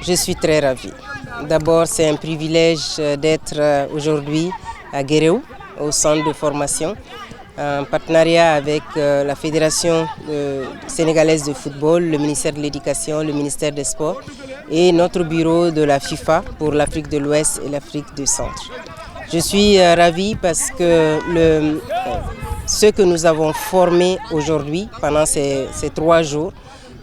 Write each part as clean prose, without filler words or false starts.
Je suis très ravie. D'abord, c'est un privilège d'être aujourd'hui à Guéréo, au centre de formation, en partenariat avec la Fédération sénégalaise de football, le ministère de l'Éducation, le ministère des Sports et notre bureau de la FIFA pour l'Afrique de l'Ouest et l'Afrique du Centre. Je suis ravie parce que ceux que nous avons formés aujourd'hui pendant ces 3 jours,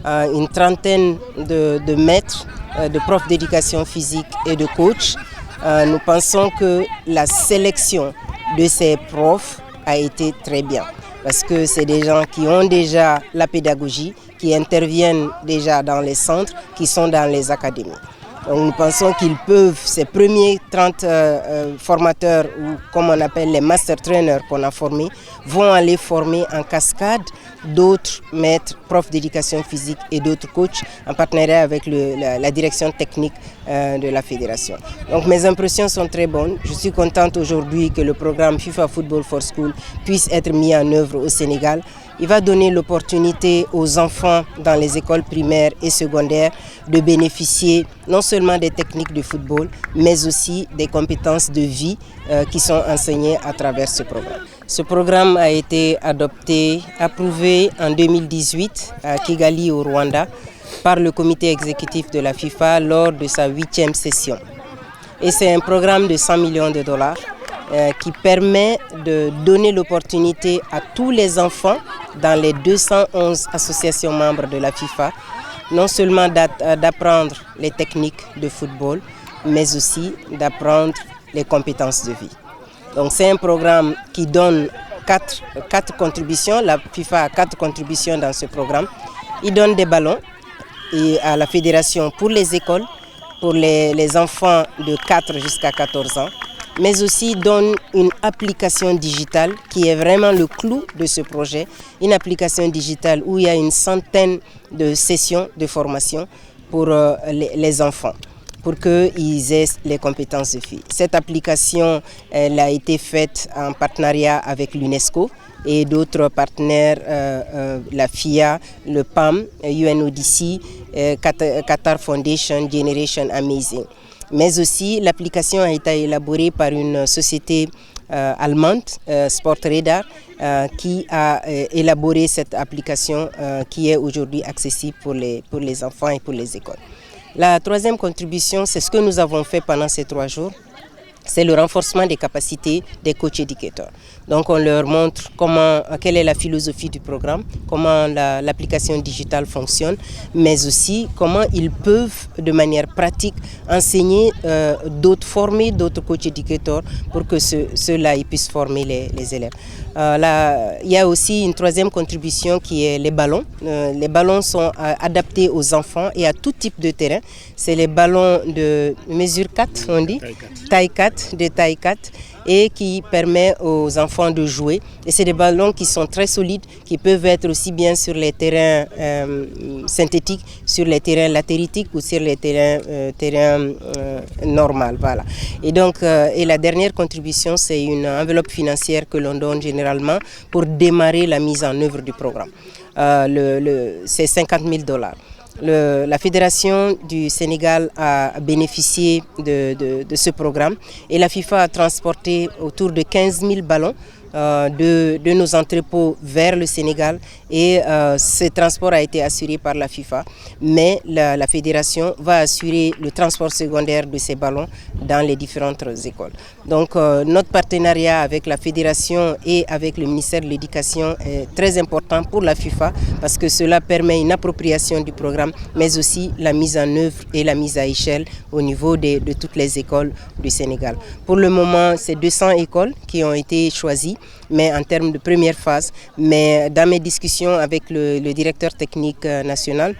une trentaine de maîtres, de profs d'éducation physique et de coachs, nous pensons que la sélection de ces profs a été très bien. Parce que c'est des gens qui ont déjà la pédagogie, qui interviennent déjà dans les centres, qui sont dans les académies. Donc nous pensons qu'ils peuvent, ces premiers 30 formateurs, ou comme on appelle les master trainers qu'on a formés, vont aller former en cascade d'autres maîtres, profs d'éducation physique et d'autres coachs en partenariat avec la direction technique de la fédération. Donc mes impressions sont très bonnes. Je suis contente aujourd'hui que le programme FIFA Football for School puisse être mis en œuvre au Sénégal. Il va donner l'opportunité aux enfants dans les écoles primaires et secondaires de bénéficier non seulement des techniques de football, mais aussi des compétences de vie qui sont enseignées à travers ce programme. Ce programme a été approuvé en 2018 à Kigali au Rwanda par le comité exécutif de la FIFA lors de sa 8e session. Et c'est un programme de 100 millions de dollars qui permet de donner l'opportunité à tous les enfants dans les 211 associations membres de la FIFA, non seulement d'apprendre les techniques de football, mais aussi d'apprendre les compétences de vie. Donc c'est un programme qui donne 4 contributions. La FIFA a 4 contributions dans ce programme. Il donne des ballons à la fédération pour les écoles, pour les enfants de 4 jusqu'à 14 ans, mais aussi donne une application digitale qui est vraiment le clou de ce projet, une application digitale où il y a une centaine de sessions de formation pour les enfants, pour qu'ils aient les compétences de vie. Cette application elle a été faite en partenariat avec l'UNESCO et d'autres partenaires, la FIA, le PAM, UNODC, Qatar Foundation, Generation Amazing. Mais aussi l'application a été élaborée par une société allemande, Sportradar, qui a élaboré cette application qui est aujourd'hui accessible pour les enfants et pour les écoles. La 3e contribution, c'est ce que nous avons fait pendant ces 3 jours. C'est le renforcement des capacités des coachs éducateurs. Donc on leur montre quelle est la philosophie du programme, comment l'application digitale fonctionne, mais aussi comment ils peuvent de manière pratique enseigner former d'autres coachs éducateurs pour que ceux-là puissent former les élèves. Il y a aussi une 3e contribution qui est les ballons. Les ballons sont adaptés aux enfants et à tout type de terrain. C'est les ballons de mesure 4, on dit, taille 4, de taille 4, et qui permet aux enfants de jouer. Et c'est des ballons qui sont très solides, qui peuvent être aussi bien sur les terrains synthétiques, sur les terrains latéritiques ou sur les terrains normaux. Voilà. Et donc, et la dernière contribution, c'est une enveloppe financière que l'on donne généralement pour démarrer la mise en œuvre du programme. C'est 50 000 $. La Fédération du Sénégal a bénéficié de ce programme et la FIFA a transporté autour de 15 000 ballons de nos entrepôts vers le Sénégal et ce transport a été assuré par la FIFA, mais la fédération va assurer le transport secondaire de ces ballons dans les différentes écoles. Donc notre partenariat avec la fédération et avec le ministère de l'Éducation est très important pour la FIFA parce que cela permet une appropriation du programme, mais aussi la mise en œuvre et la mise à échelle au niveau de toutes les écoles du Sénégal. Pour le moment, c'est 200 écoles qui ont été choisies, mais en termes de première phase. Mais dans mes discussions avec le directeur technique national,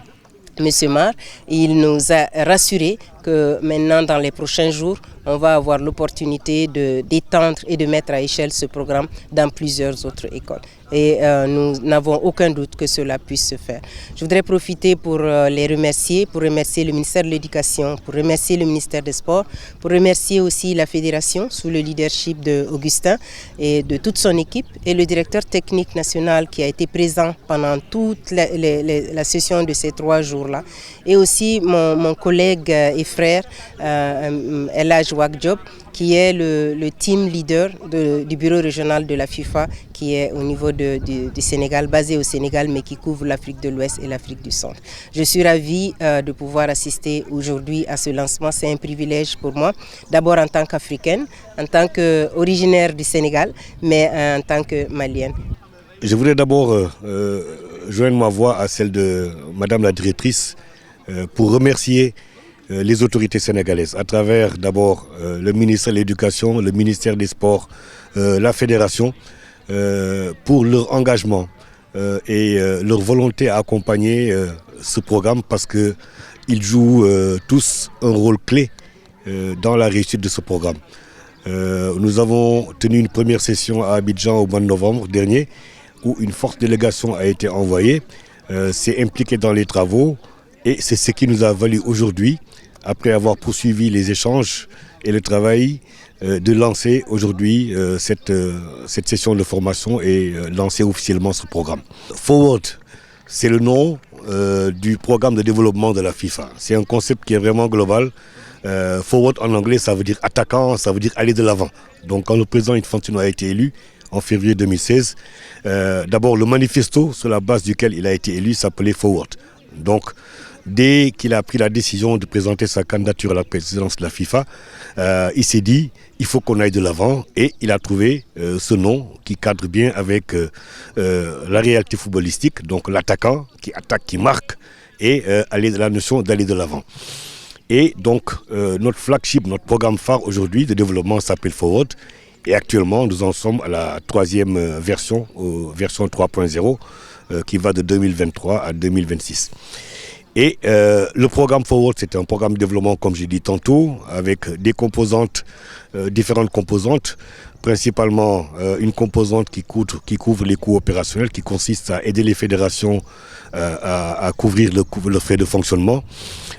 M. Mar, il nous a rassuré que maintenant, dans les prochains jours, on va avoir l'opportunité d'étendre et de mettre à échelle ce programme dans plusieurs autres écoles. Et nous n'avons aucun doute que cela puisse se faire. Je voudrais profiter pour les remercier, pour remercier le ministère de l'Éducation, pour remercier le ministère des Sports, pour remercier aussi la Fédération sous le leadership d'Augustin et de toute son équipe et le directeur technique national qui a été présent pendant toute la session de ces 3 jours-là. Et aussi mon collègue et frère Elhaj Wak-Diop, qui est le team leader du bureau régional de la FIFA, qui est au niveau du Sénégal, basé au Sénégal, mais qui couvre l'Afrique de l'Ouest et l'Afrique du Centre. Je suis ravie de pouvoir assister aujourd'hui à ce lancement. C'est un privilège pour moi, d'abord en tant qu'Africaine, en tant qu'originaire du Sénégal, mais en tant que Malienne. Je voudrais d'abord joindre ma voix à celle de Madame la directrice pour remercier les autorités sénégalaises, à travers d'abord le ministère de l'Éducation, le ministère des Sports, la Fédération, pour leur engagement et leur volonté à accompagner ce programme parce qu'ils jouent tous un rôle clé dans la réussite de ce programme. Nous avons tenu une première session à Abidjan au mois de novembre dernier où une forte délégation a été envoyée, s'est impliquée dans les travaux et c'est ce qui nous a valu aujourd'hui, après avoir poursuivi les échanges et le travail, de lancer aujourd'hui cette session de formation et lancer officiellement ce programme. Forward, c'est le nom du programme de développement de la FIFA. C'est un concept qui est vraiment global. Forward en anglais, ça veut dire attaquant, ça veut dire aller de l'avant. Donc quand le président Infantino a été élu en février 2016, d'abord le manifesto sur la base duquel il a été élu s'appelait Forward. Donc dès qu'il a pris la décision de présenter sa candidature à la présidence de la FIFA, il s'est dit il faut qu'on aille de l'avant et il a trouvé ce nom qui cadre bien avec la réalité footballistique, donc l'attaquant qui attaque, qui marque et la notion d'aller de l'avant. Et donc notre flagship, notre programme phare aujourd'hui de développement s'appelle Forward et actuellement nous en sommes à la 3e version, version 3.0 qui va de 2023 à 2026. Et le programme Forward, c'est un programme de développement, comme j'ai dit tantôt, avec des composantes, différentes composantes, principalement une composante qui couvre les coûts opérationnels, qui consiste à aider les fédérations à couvrir le frais de fonctionnement,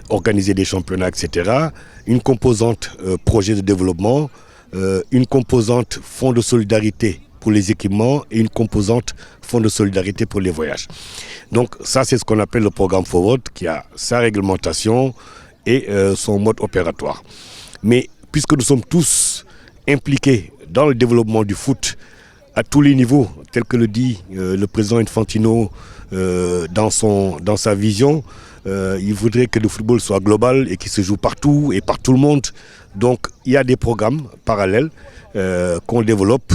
organiser des championnats, etc. Une composante projet de développement, une composante fonds de solidarité pour les équipements et une composante fonds de solidarité pour les voyages. Donc ça, c'est ce qu'on appelle le programme Forward qui a sa réglementation et son mode opératoire. Mais puisque nous sommes tous impliqués dans le développement du foot à tous les niveaux, tel que le dit le président Infantino dans sa vision, il voudrait que le football soit global et qu'il se joue partout et par tout le monde. Donc il y a des programmes parallèles qu'on développe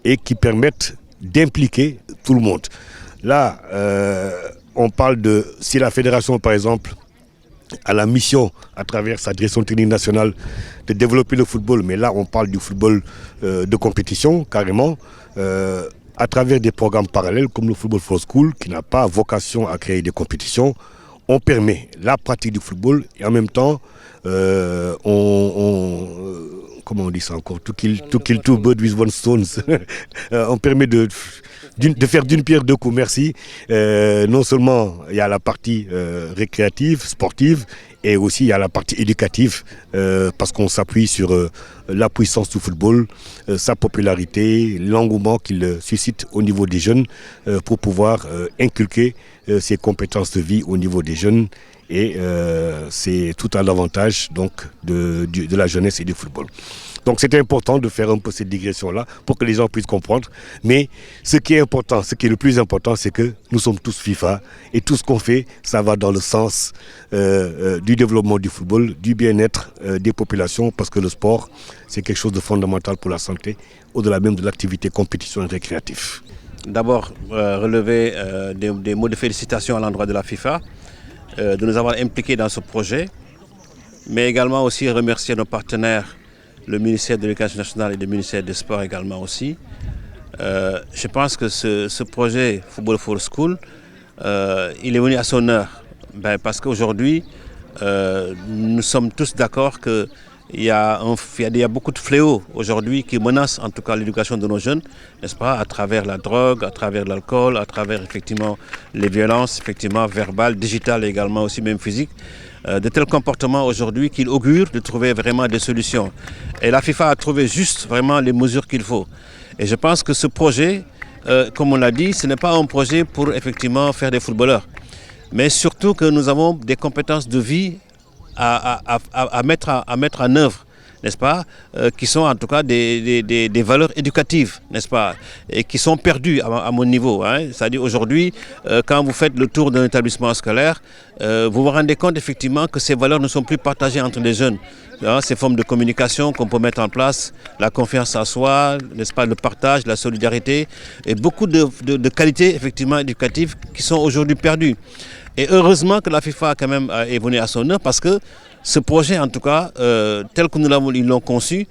et qui permettent d'impliquer tout le monde. Là, on parle de, si la fédération par exemple a la mission à travers sa direction technique nationale de développer le football, mais là on parle du football de compétition carrément, à travers des programmes parallèles comme le Football for School qui n'a pas vocation à créer des compétitions, on permet la pratique du football et en même temps comment on dit ça encore, to kill two birds with one stone. On permet de faire d'une pierre deux coups, merci. Non seulement il y a la partie récréative, sportive, et aussi il y a la partie éducative, parce qu'on s'appuie sur la puissance du football, sa popularité, l'engouement qu'il suscite au niveau des jeunes, pour pouvoir inculquer ses compétences de vie au niveau des jeunes. Et c'est tout un avantage donc, de la jeunesse et du football. Donc c'était important de faire un peu cette digression-là pour que les gens puissent comprendre. Mais ce qui est important, ce qui est le plus important, c'est que nous sommes tous FIFA et tout ce qu'on fait, ça va dans le sens du développement du football, du bien-être des populations, parce que le sport, c'est quelque chose de fondamental pour la santé, au-delà même de l'activité compétition et récréative. D'abord, relever des mots de félicitations à l'endroit de la FIFA, de nous avoir impliqués dans ce projet, mais également aussi remercier nos partenaires, le ministère de l'Éducation nationale et le ministère des Sports également aussi. Je pense que ce projet Football for School, il est venu à son heure, parce qu'aujourd'hui, nous sommes tous d'accord que il y a beaucoup de fléaux aujourd'hui qui menacent en tout cas l'éducation de nos jeunes, n'est-ce pas, à travers la drogue, à travers l'alcool, à travers effectivement les violences, effectivement verbales, digitales et également aussi même physiques. De tels comportements aujourd'hui qu'il augure de trouver vraiment des solutions. Et la FIFA a trouvé juste vraiment les mesures qu'il faut. Et je pense que ce projet, comme on l'a dit, ce n'est pas un projet pour effectivement faire des footballeurs, mais surtout que nous avons des compétences de vie à mettre en œuvre, n'est-ce pas, qui sont en tout cas des valeurs éducatives, n'est-ce pas, et qui sont perdues à mon niveau. Hein. C'est-à-dire aujourd'hui, quand vous faites le tour d'un établissement scolaire, vous vous rendez compte effectivement que ces valeurs ne sont plus partagées entre les jeunes. Hein, ces formes de communication qu'on peut mettre en place, la confiance en soi, n'est-ce pas, le partage, la solidarité, et beaucoup de qualités effectivement éducatives qui sont aujourd'hui perdues. Et heureusement que la FIFA quand même est venue à son heure parce que ce projet, en tout cas, tel que ils l'ont conçu,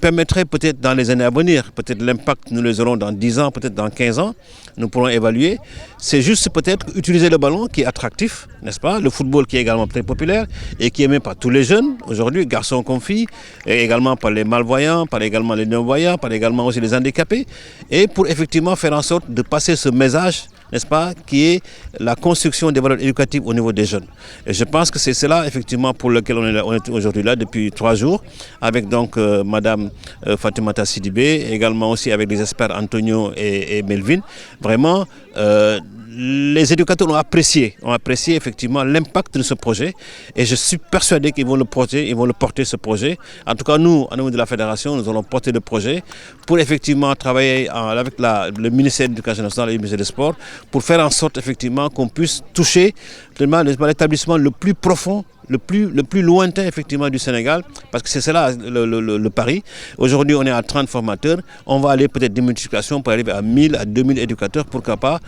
permettrait peut-être dans les années à venir, peut-être l'impact nous les aurons dans 10 ans, peut-être dans 15 ans, nous pourrons évaluer. C'est juste peut-être utiliser le ballon qui est attractif, n'est-ce pas? Le football qui est également très populaire et qui est aimé par tous les jeunes aujourd'hui, garçons comme filles, et également par les malvoyants, par également les non-voyants, par également aussi les handicapés, et pour effectivement faire en sorte de passer ce message, n'est-ce pas, qui est la construction des valeurs éducatives au niveau des jeunes. Et je pense que c'est cela effectivement pour lequel on est aujourd'hui là depuis 3 jours, avec donc Madame Fatoumata Sidibé, également aussi avec les experts Antonio et Melvin. Vraiment, les éducateurs ont apprécié effectivement l'impact de ce projet et je suis persuadé qu'ils vont le porter ce projet. En tout cas, nous, au niveau de la fédération, nous allons porter le projet pour effectivement travailler avec le ministère de l'Éducation nationale et le ministère des Sports pour faire en sorte effectivement qu'on puisse toucher l'établissement le plus profond, le plus lointain effectivement du Sénégal, parce que c'est cela le pari. Aujourd'hui, on est à 30 formateurs, on va aller peut-être des multiplications pour arriver à 1000, à 2000 éducateurs, pourquoi pas,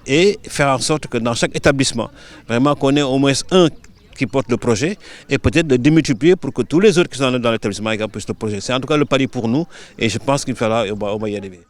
et faire en sorte que dans chaque établissement, vraiment qu'on ait au moins un qui porte le projet et peut-être de démultiplier pour que tous les autres qui sont dans l'établissement puissent le projet. C'est en tout cas le pari pour nous et je pense qu'il faudra y arriver.